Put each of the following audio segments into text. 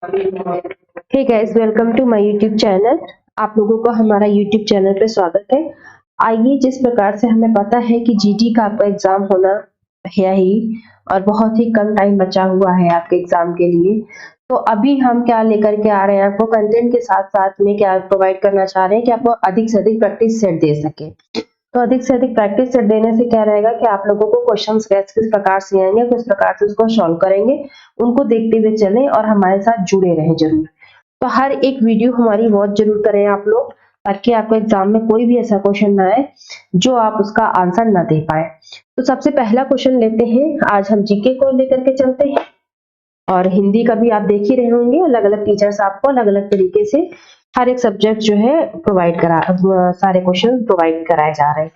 Hey guys, welcome to my YouTube channel. आप लोगों को हमारा यूट्यूब चैनल पे स्वागत है। आइए, जिस प्रकार से हमें पता है कि जीडी का आपका एग्जाम होना है ही और बहुत ही कम टाइम बचा हुआ है आपके एग्जाम के लिए, तो अभी हम क्या लेकर के आ रहे हैं आपको कंटेंट के साथ साथ में क्या प्रोवाइड करना चाह रहे हैं कि आपको अधिक से अधिक प्रैक्टिस सेट दे सके। तो अधिक से अधिक प्रैक्टिस सेट देने से क्या रहेगा कि आप लोगों को क्वेश्चंस किस प्रकार से आएंगे, किस प्रकार से उसको सॉल्व करेंगे, उनको देखते हुए चलें और हमारे साथ जुड़े रहें जरूर। तो हर एक वीडियो हमारी वॉच जरूर करें आप लोग, ताकि आपको एग्जाम में कोई भी ऐसा क्वेश्चन ना आए जो आप उसका आंसर ना दे पाए। तो सबसे पहला क्वेश्चन लेते हैं। आज हम जीके को लेकर के चलते हैं और हिंदी का भी आप देख ही रहे होंगे, अलग अलग टीचर्स आपको अलग अलग तरीके से हर एक सब्जेक्ट जो है प्रोवाइड करा, सारे क्वेश्चन प्रोवाइड कराए जा रहे हैं।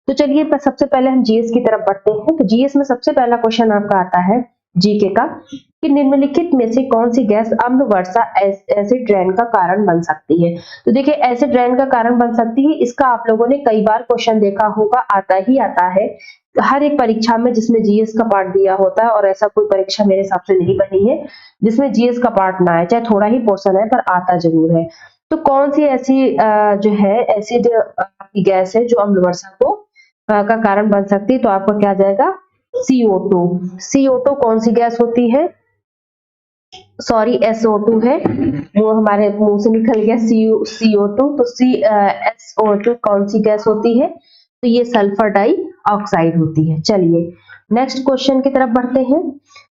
तो चलिए सबसे पहले हम जीएस की तरफ बढ़ते हैं। तो जीएस में सबसे पहला क्वेश्चन आपका आता है जीके का कि निम्नलिखित में से कौन सी गैस अम्ल वर्षा एसिड रेन का कारण बन सकती है। तो देखिए, एसिड रेन का कारण बन सकती है, इसका आप लोगों ने कई बार क्वेश्चन देखा होगा, आता ही आता है हर एक परीक्षा में जिसमें जीएस का पार्ट दिया होता है। और ऐसा कोई परीक्षा मेरे हिसाब से नहीं बनी है जिसमें जीएस का पार्ट ना आए, चाहे थोड़ा ही पोर्शन है पर आता जरूर है। तो कौन सी ऐसी जो है एसिड की गैस है जो अम्ल वर्षा को का कारण बन सकती है। तो आपका क्या जाएगा, CO2। CO2 कौन सी गैस होती है, सॉरी SO2 है, वो हमारे मुंह से निकल गया CO2। तो SO2 कौन सी गैस होती है, तो ये सल्फर डाई ऑक्साइड होती है। चलिए नेक्स्ट क्वेश्चन की तरफ बढ़ते हैं।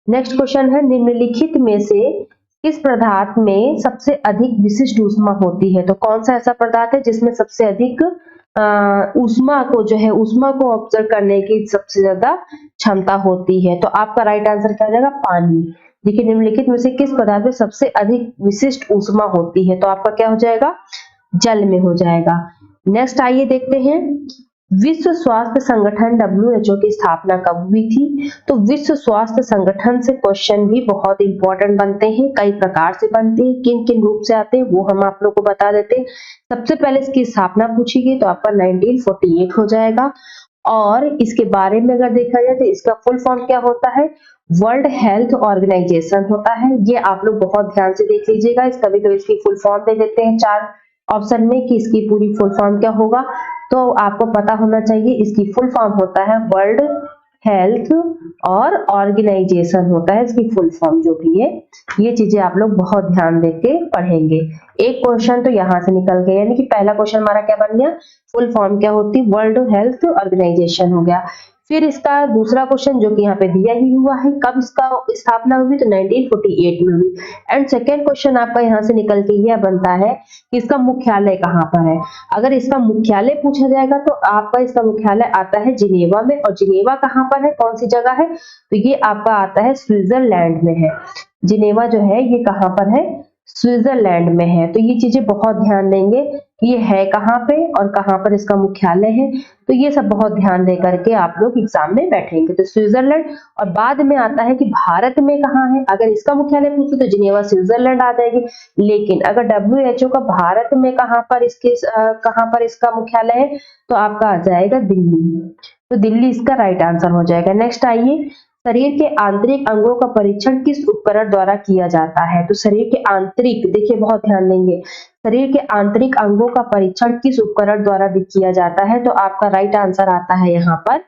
नेक्स्ट क्वेश्चन है निम्नलिखित में से किस पदार्थ में सबसे अधिक विशिष्ट ऊष्मा होती है। तो कौन सा ऐसा पदार्थ है जिसमें सबसे अधिक ऊष्मा को जो है ऊष्मा को ऑब्जर्व करने की सबसे ज्यादा क्षमता होती है। तो आपका राइट आंसर क्या हो जाएगा, पानी। देखिए, निम्नलिखित में से किस पदार्थ में सबसे अधिक विशिष्ट ऊष्मा होती है। तो आपका क्या हो जाएगा, जल में हो जाएगा। नेक्स्ट आइए देखते हैं, विश्व स्वास्थ्य संगठन WHO की स्थापना कब हुई थी। तो विश्व स्वास्थ्य संगठन से क्वेश्चन भी बहुत इंपॉर्टेंट बनते हैं, कई प्रकार से बनते हैं, किन किन रूप से आते हैं वो हम आप लोग को बता देते हैं। सबसे पहले इसकी स्थापना पूछी गई तो आपका 1948 हो जाएगा। और इसके बारे में अगर देखा जाए तो इसका फुल फॉर्म क्या होता है, वर्ल्ड हेल्थ ऑर्गेनाइजेशन होता है। ये आप लोग बहुत ध्यान से देख लीजिएगा, कभी तो इसकी फुल फॉर्म दे देते हैं चार ऑप्शन में कि इसकी पूरी फुल फॉर्म क्या होगा। तो आपको पता होना चाहिए इसकी फुल फॉर्म होता है वर्ल्ड हेल्थ और ऑर्गेनाइजेशन होता है इसकी फुल फॉर्म जो भी है। ये चीजें आप लोग बहुत ध्यान देके पढ़ेंगे। एक क्वेश्चन तो यहाँ से निकल गया, यानी कि पहला क्वेश्चन हमारा क्या बन गया, फुल फॉर्म क्या होती, वर्ल्ड हेल्थ ऑर्गेनाइजेशन हो गया। फिर इसका दूसरा क्वेश्चन जो कि यहाँ पे दिया ही हुआ है, कब इसका स्थापना हुई, तो 1948 में हुई। एंड सेकेंड क्वेश्चन आपका यहाँ से निकल के यह बनता है कि इसका मुख्यालय कहाँ पर है। अगर इसका मुख्यालय पूछा जाएगा तो आपका इसका मुख्यालय आता है जिनेवा में। और जिनेवा कहाँ पर है, कौन सी जगह है, तो ये आपका आता है स्विट्जरलैंड में है। जिनेवा जो है ये कहाँ पर है, स्विट्जरलैंड में है। तो ये चीजें बहुत ध्यान देंगे कि ये है कहाँ पे और कहाँ पर इसका मुख्यालय है। तो ये सब बहुत ध्यान दे करके आप लोग एग्जाम में बैठेंगे। तो स्विट्जरलैंड, और बाद में आता है कि भारत में कहाँ है। अगर इसका मुख्यालय पूछे तो जिनेवा स्विट्जरलैंड आ जाएगी, लेकिन अगर WHO का भारत में कहाँ पर इसका मुख्यालय है तो आपका आ जाएगा दिल्ली। तो दिल्ली इसका राइट आंसर हो जाएगा। नेक्स्ट आइए, शरीर के आंतरिक अंगों का परीक्षण किस उपकरण द्वारा किया जाता है। तो शरीर के आंतरिक, देखिए बहुत ध्यान देंगे, शरीर के आंतरिक अंगों का परीक्षण किस उपकरण द्वारा किया जाता है। तो आपका राइट आंसर आता है यहाँ पर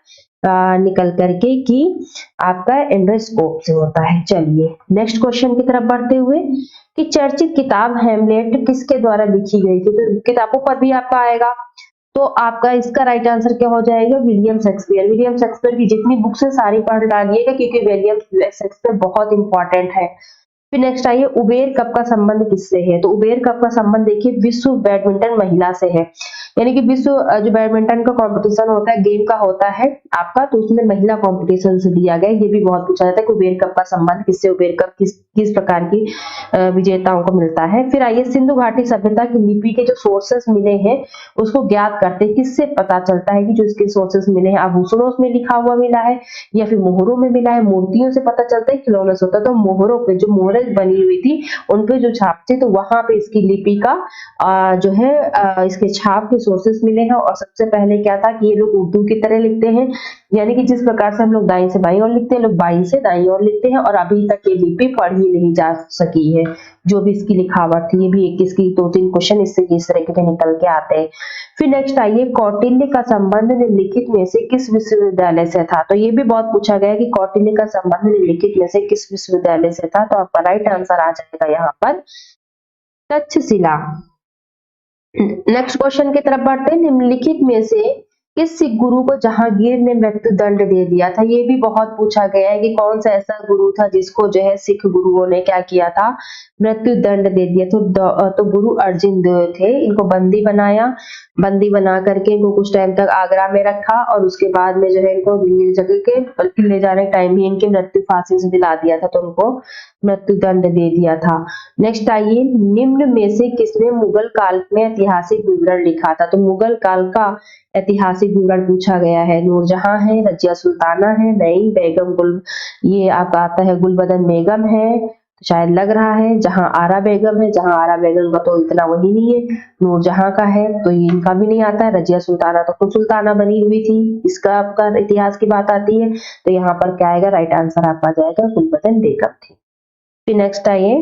निकल करके कि आपका एंडोस्कोप से होता है। चलिए नेक्स्ट क्वेश्चन की तरफ बढ़ते हुए कि चर्चित किताब हेमलेट किसके द्वारा लिखी गई थी। तो किताबों पर भी आपका आएगा, तो आपका इसका राइट आंसर क्या हो जाएगा, विलियम शेक्सपियर। विलियम शेक्सपियर की जितनी बुक्स है सारी पढ़ डालिएगा क्योंकि विलियम शेक्सपियर बहुत इंपॉर्टेंट है। फिर नेक्स्ट आइए, उबेर कप का संबंध किससे है। तो उबेर कप का संबंध देखिए विश्व बैडमिंटन महिला से है, यानी कि विश्व जो बैडमिंटन का कंपटीशन होता है, गेम का होता है आपका, तो उसमें महिला कंपटीशन से दिया गया। ये भी बहुत पूछा जाता है कि उबेर कप का संबंध किससे, उबेर कप किस प्रकार की विजेताओं को मिलता है। फिर आइए, सिंधु घाटी सभ्यता की लिपि के जो सोर्सेस मिले हैं उसको ज्ञात करते हैं, किससे पता चलता है कि जो इसके सोर्सेस मिले हैं, आभूषणों में लिखा हुआ मिला है या फिर मोहरों में मिला है, मूर्तियों से पता चलता है, खिलौनों से होता है। तो मोहरों पे जो मोहरें बनी हुई थी उन पे जो छाप थे, तो वहां पे इसकी लिपि का जो है इसके छाप के सोर्सेस मिले हैं। और सबसे पहले क्या था कि ये लोग उर्दू की तरह लिखते हैं, यानी कि जिस प्रकार से हम लोग दाईं से बाईं ओर लिखते हैं, लोग बाईं से दाईं ओर लिखते हैं, और अभी तक ये लिपि पढ़ी नहीं जा सकी है। जो भी इसकी लिखावट थी, ये भी एक इसकी 2-3 क्वेश्चन इससे इस तरीके के निकल के आते हैं। फिर नेक्स्ट आइए, कौटिल्य का संबंध निम्नलिखित में से किस विश्वविद्यालय से था? तो ये भी बहुत पूछा गया है कि कौटिल्य का संबंध निम्नलिखित में से किस विश्वविद्यालय से था? तो आपका राइट आंसर आ जाएगा यहाँ पर तक्षशिला। नेक्स्ट क्वेश्चन की तरफ बढ़ते हैं, निम्नलिखित में से किस सिख गुरु को जहांगीर ने मृत्यु दंड दे दिया था? ये भी बहुत पूछा गया है कि कौन सा ऐसा गुरु था जिसको जो है सिख गुरुओं ने क्या किया था, मृत्यु दंड दे दिया। तो गुरु अर्जुन देव थे। इनको बंदी बनाया, बंदी बना करके इनको कुछ टाइम तक आगरा में रखा, और उसके बाद में जो है इनको दिल्ली जगह के ले जाने टाइम ही इनकी मृत्यु फांसी से दिला दिया था, तो उनको मृत्यु दंड दे दिया था। नेक्स्ट आइए, निम्न में से किसने मुगल काल में ऐतिहासिक विवरण लिखा था? तो मुगल काल का ऐतिहासिक विवरण पूछा गया है। नूरजहां है, रजिया सुल्ताना है, नईम बेगम, ये आपका आता है गुलबदन बेगम है, तो शायद लग रहा है जहां आरा बेगम है। जहां आरा बेगम का तो इतना वही नहीं है। नूरजहां का है तो ये इनका भी नहीं आता है। रजिया सुल्ताना तो खुद सुल्ताना बनी हुई थी, इसका आपका इतिहास की बात आती है। तो यहाँ पर क्या आएगा, राइट आंसर आपका जाएगा गुलबदन बेगम थी। फिर नेक्स्ट आइए,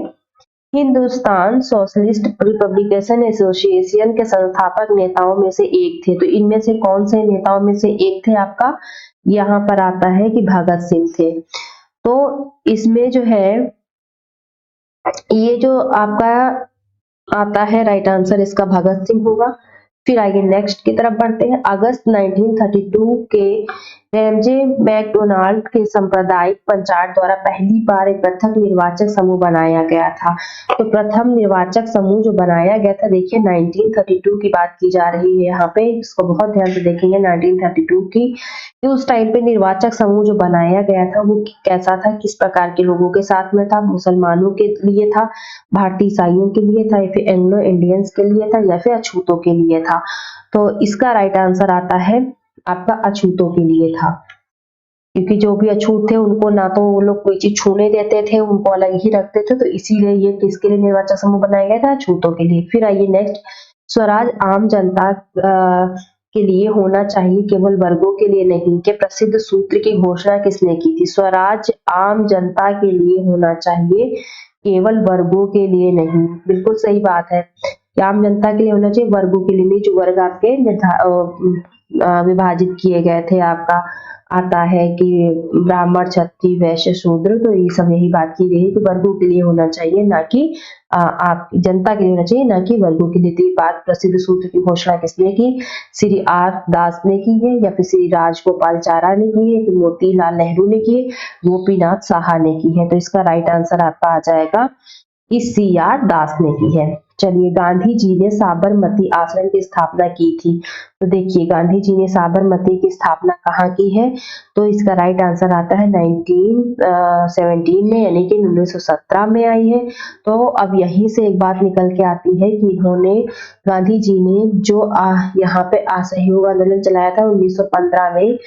हिंदुस्तान सोशलिस्ट रिपब्लिकेशन एसोसिएशन के संस्थापक नेताओं में से एक थे। तो इनमें से कौन से नेताओं में से एक थे? आपका यहाँ पर आता है कि भगत सिंह थे। तो इसमें जो है ये जो आपका आता है राइट आंसर इसका भगत सिंह होगा। फिर आगे नेक्स्ट की तरफ बढ़ते हैं। अगस्त 1932 के रैमजे मैकडोनाल्ड के सांप्रदायिक पंचायत द्वारा पहली बार एक पृथक निर्वाचक समूह बनाया गया था। तो प्रथम निर्वाचक समूह जो बनाया गया था, देखिए 1932 की बात की जा रही है यहाँ पे, इसको बहुत ध्यान से देखेंगे 1932 की, कि उस टाइम पे निर्वाचक समूह जो बनाया गया था वो कैसा था, किस प्रकार के लोगों के साथ में था, मुसलमानों के लिए था, भारतीय ईसाइयों के लिए था, या फिर एंग्लो इंडियंस के लिए था, या फिर अछूतों के लिए था? तो इसका राइट आंसर आता है आपका अछूतों के लिए था, क्योंकि जो भी अछूत थे उनको ना तो वो लोग कोई चीज छूने देते थे, उनको अलग ही रखते थे, तो इसीलिए ये किसके लिए निर्वाचक समूह बनाया गया था? अछूतों के लिए। फिर आइए नेक्स्ट, स्वराज आम जनता के लिए होना चाहिए, केवल वर्गों के लिए नहीं, के प्रसिद्ध सूत्र की घोषणा किसने की थी? स्वराज आम जनता के लिए होना चाहिए, केवल वर्गों के लिए नहीं। बिल्कुल सही बात है कि आम जनता के लिए होना चाहिए, वर्गों के लिए नहीं। जो वर्ग आपके विभाजित किए गए थे, आपका आता है कि ब्राह्मण, क्षत्रिय, वैश्य, शूद्र, तो ये सब यही बात की गई है कि वर्गों के लिए होना चाहिए, ना कि आप जनता के लिए होना चाहिए, ना कि वर्गों के लिए। तो ये बात प्रसिद्ध सूत्र की घोषणा किसने की? श्री आर दास ने की है, या फिर श्री राजगोपालचारी ने की है, फिर मोतीलाल नेहरू ने की है, गोपीनाथ साहा ने की है? तो इसका राइट आंसर आपका आ जाएगा कि सी आर दास ने की है। चलिए, गांधी जी ने साबरमती आश्रम की स्थापना की थी। तो देखिए, गांधी जी ने साबरमती की स्थापना कहाँ की है? तो इसका राइट आंसर आता है 1917 में, यानी कि 1917 में आई है। तो अब यहीं से एक बात निकल के आती है कि इन्होंने, गांधी जी ने जो यहाँ पे असहयोग आंदोलन चलाया था 1915 में,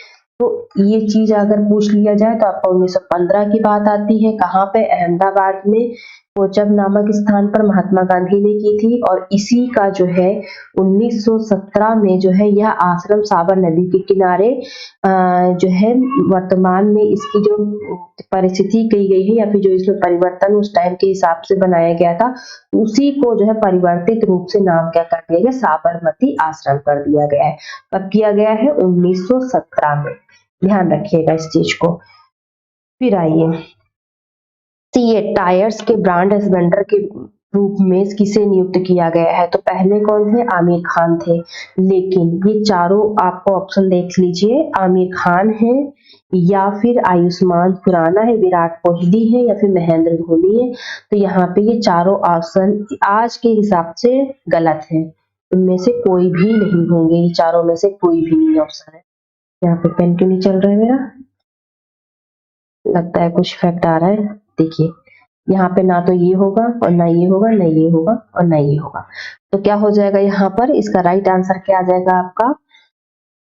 तो ये चीज अगर पूछ लिया जाए तो आपको 1915 की बात आती है। कहाँ पे? अहमदाबाद में कोचब नामक स्थान पर महात्मा गांधी ने की थी। और इसी का जो है 1917 में जो है यह आश्रम साबर नदी के किनारे जो है वर्तमान में इसकी जो परिस्थिति की गई है, या फिर जो इसमें परिवर्तन उस टाइम के हिसाब से बनाया गया था, उसी को जो है परिवर्तित रूप से नाम क्या कर दिया गया? साबरमती आश्रम कर दिया गया है। कब किया गया है? 1917 में। ध्यान रखिएगा इस चीज को। फिर आइए, सीए टायर्स के ब्रांड एम्बेसडर के रूप में किसे नियुक्त किया गया है? तो पहले कौन थे? आमिर खान थे। लेकिन ये चारों आपको ऑप्शन देख लीजिए, आमिर खान है, या फिर आयुष्मान खुराना है, विराट कोहली है, या फिर महेंद्र धोनी है। तो यहाँ पे ये चारों ऑप्शन आज के हिसाब से गलत है, इनमें से कोई भी नहीं होंगे, ये चारों में से कोई भी नहीं ऑप्शन है। यहाँ पे पेन क्यों नहीं चल रहा है मेरा? लगता है कुछ इफेक्ट आ रहा है। देखिए, यहाँ पे ना तो ये होगा, और ना ये होगा, ना ये होगा, और ना ये होगा। तो क्या हो जाएगा यहाँ पर? इसका राइट आंसर क्या आ जाएगा आपका?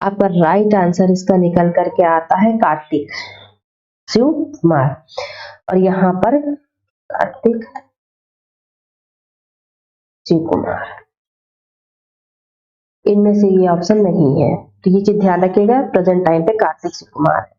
आपका राइट आंसर इसका निकल करके आता है कार्तिक शिव कुमार। और यहाँ पर कार्तिक शिव कुमार। इनमें से ये ऑप्शन नहीं है, तो ये चीज ध्यान रखिएगा। प्रेजेंट टाइम पे कार्तिक सुकुमार है।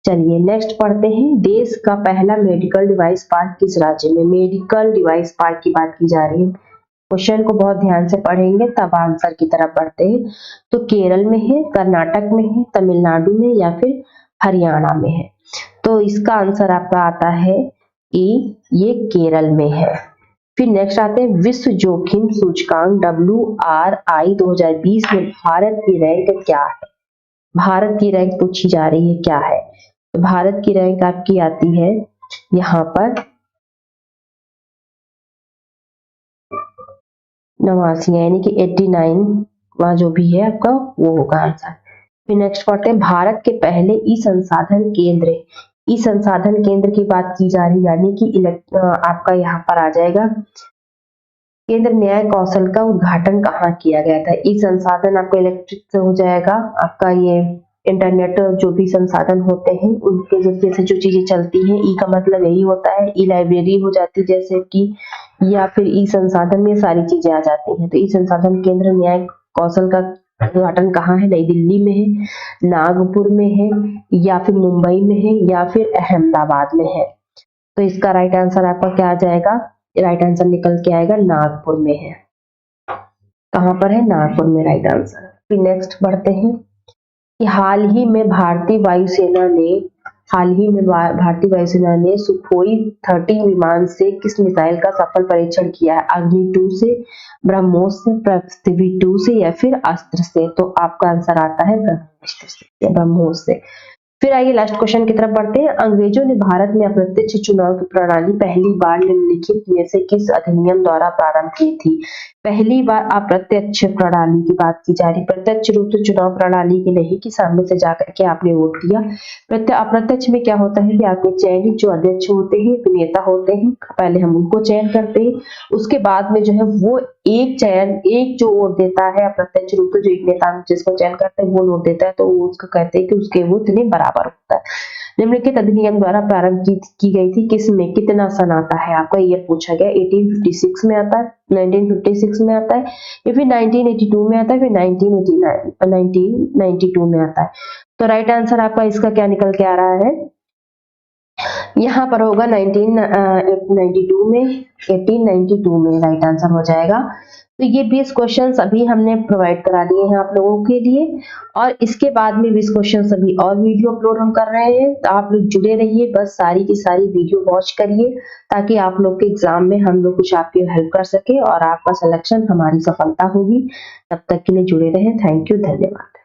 चलिए नेक्स्ट पढ़ते हैं, देश का पहला मेडिकल डिवाइस पार्क किस राज्य में? मेडिकल डिवाइस पार्क की बात की जा रही है। क्वेश्चन को बहुत ध्यान से पढ़ेंगे तब आंसर की तरफ बढ़ते हैं। तो केरल में है, कर्नाटक में है, तमिलनाडु में या फिर हरियाणा में है। तो इसका आंसर आपका आता है ए, ये केरल में है। फिर नेक्स्ट आते हैं, विश्व जोखिम सूचकांक WRI 2020 में भारत की रैंक क्या है? भारत की रैंक पूछी जा रही है क्या है? तो भारत की रैंक आपकी आती है यहाँ पर 89, यानी कि 89 वहां जो भी है आपका वो होगा आंसर। फिर नेक्स्ट पढ़ते हैं, भारत के पहले ई संसाधन केंद्र, ई संसाधन केंद्र की बात की जा रही है, यानी कि आपका यहाँ पर आ जाएगा केंद्र न्याय कौशल का उद्घाटन कहाँ किया गया था? ई संसाधन आपका इलेक्ट्रिक से हो जाएगा, आपका ये इंटरनेट जो भी संसाधन होते हैं उनके जरिए से जो चीजें चलती हैं, ई का मतलब यही होता है। ई लाइब्रेरी हो जाती है जैसे कि, या फिर ई संसाधन में सारी चीजें आ जाती हैं। तो ई संसाधन केंद्र न्याय कौशल का उद्घाटन कहाँ है? नई दिल्ली में है, नागपुर में है, या फिर मुंबई में है, या फिर अहमदाबाद में है। तो इसका राइट आंसर आपका क्या आ जाएगा? राइट आंसर निकल के आएगा नागपुर में है। कहाँ पर है? नागपुर में राइट आंसर। फिर नेक्स्ट बढ़ते हैं कि हाल ही में भारतीय वायुसेना ने सुखोई 30 विमान से किस मिसाइल का सफल परीक्षण किया है? अग्नि 2 से, ब्रह्मोस से, पृथ्वी 2 से या फिर अस्त्र से? तो आपका आंसर आता है ब्रह्मोस से। फिर आइए लास्ट क्वेश्चन की तरफ बढ़ते हैं, अंग्रेजों ने भारत में अप्रत्यक्ष चुनाव की प्रणाली पहली बार निम्नलिखित में से किस अधिनियम द्वारा प्रारंभ की थी? पहली बार अप्रत्यक्ष प्रणाली की बात की जा रही, प्रत्यक्ष रूप से चुनाव प्रणाली की नहीं कि सामने से जाकर के आपने वोट दिया। अप्रत्यक्ष में क्या होता है कि आपके चयनित जो अध्यक्ष होते हैं, नेता होते हैं, पहले हम उनको चयन करते हैं, उसके बाद में जो है वो एक जो वोट देता है अप्रत्यक्ष रूप से, जो एक नेता जिसको चयन करते हैं वो वोट देता है, तो वो उसको कहते हैं कि उसके वोट इतने बराबर होता है। निम्नलिखित अधिनियम द्वारा प्रारंभ की गई थी, किसमें? कितना सन आता है आपका ये पूछा गया। 1856 में आता है, 1956 में आता है, या फिर 1982 में आता है, फिर 1992 में आता है। तो राइट आंसर आपका इसका क्या निकल के आ रहा है? यहाँ पर होगा 1892 में राइट आंसर हो जाएगा। तो ये 20 क्वेश्चंस अभी हमने प्रोवाइड करा दिए हैं आप लोगों के लिए, और इसके बाद में 20 क्वेश्चंस अभी और वीडियो अपलोड हम कर रहे हैं। तो आप लोग जुड़े रहिए, बस सारी की सारी वीडियो वॉच करिए ताकि आप लोग के एग्जाम में हम लोग कुछ आपकी हेल्प कर सके और आपका सिलेक्शन हमारी सफलता होगी। तब तक के लिए जुड़े रहें। थैंक यू, धन्यवाद।